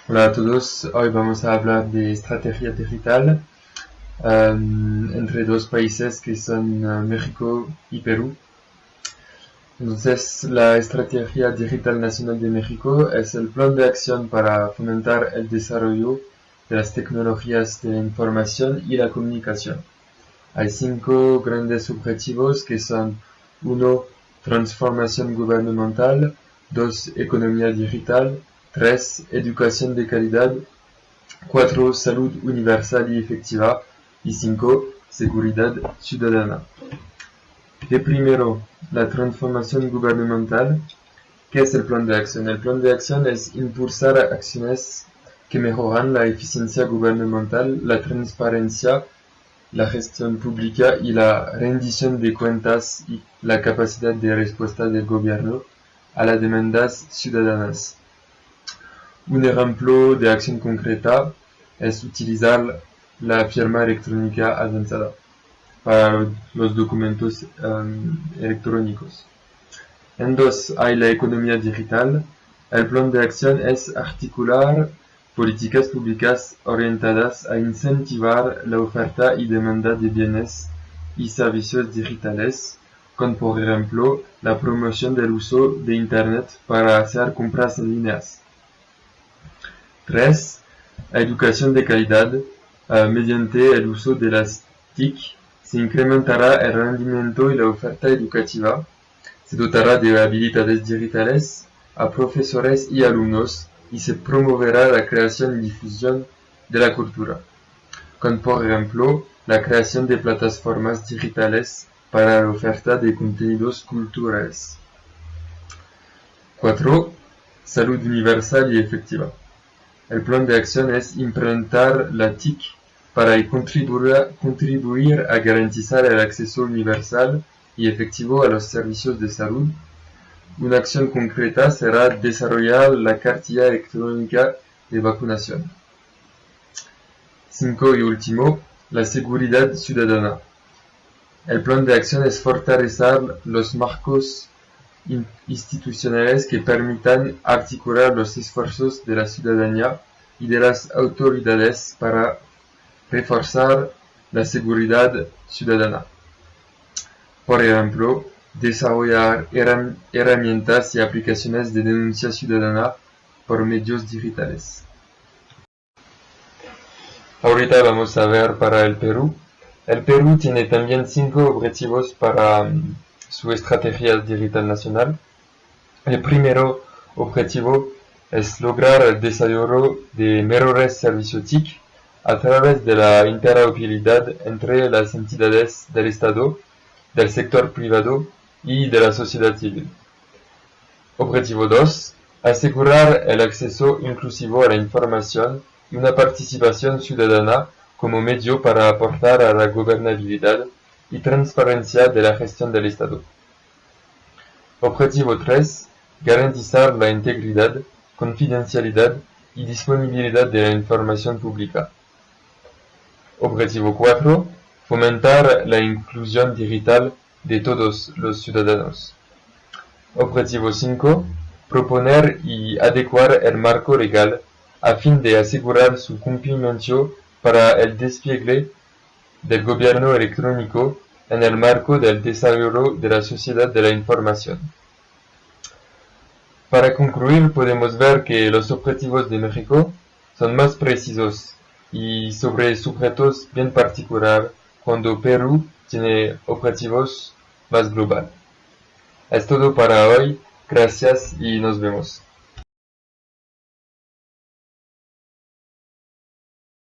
Hola a todos, hoy vamos a hablar de estrategia digital entre dos países que son México y Perú. Entonces, la Estrategia Digital Nacional de México es el plan de acción para fomentar el desarrollo de las tecnologías de la información y la comunicación. Hay 5 grandes objetivos que son 1. Transformación gubernamental, 2. Economía digital, 3. Educación de calidad, 4. Salud universal y efectiva, y 5. Seguridad ciudadana. De primero, la transformación gubernamental. ¿Qué es el plan de acción? El plan de acción es impulsar acciones que mejoran la eficiencia gubernamental, la transparencia, la gestión pública y la rendición de cuentas y la capacidad de respuesta del gobierno a las demandas ciudadanas. Un ejemplo de acción concreta es utilizar la firma electrónica avanzada para los documentos electrónicos. En 2, hay la economía digital. El plan de acción es articular políticas públicas orientadas a incentivar la oferta y demanda de bienes y servicios digitales, con por ejemplo la promoción del uso de Internet para hacer compras en líneas. 3. Educación de calidad. Mediante el uso de las TIC se incrementará el rendimiento y la oferta educativa. Se dotará de habilidades digitales a profesores y alumnos y se promoverá la creación y difusión de la cultura, con por ejemplo la creación de plataformas digitales para la oferta de contenidos culturales. 4. Salud universal y efectiva. El plan de acción es implementar la TIC para contribuir a garantizar el acceso universal y efectivo a los servicios de salud. Una acción concreta será desarrollar la cartilla electrónica de vacunación. 5 y último, la seguridad ciudadana. El plan de acción es fortalecer los marcos institucionales que permitan articular los esfuerzos de la ciudadanía y de las autoridades para reforzar la seguridad ciudadana. Por ejemplo, desarrollar herramientas y aplicaciones de denuncia ciudadana por medios digitales. Ahorita vamos a ver para el Perú. El Perú tiene también 5 objetivos para su estrategia digital nacional. El primero objetivo es lograr el desarrollo de mejores servicios TIC a través de la interoperabilidad entre las entidades del Estado, del sector privado y de la sociedad civil. Objetivo 2. Asegurar el acceso inclusivo a la información y una participación ciudadana como medio para aportar a la gobernabilidad y transparencia de la gestión del Estado. Objetivo 3. Garantizar la integridad, confidencialidad y disponibilidad de la información pública. Objetivo 4. Fomentar la inclusión digital de todos los ciudadanos. Objetivo 5. Proponer y adecuar el marco legal a fin de asegurar su cumplimiento para el despliegue del gobierno electrónico en el marco del desarrollo de la sociedad de la información. Para concluir, podemos ver que los objetivos de México son más precisos y sobre sujetos bien particulares, cuando Perú tiene objetivos más globales. Es todo para hoy, gracias y nos vemos.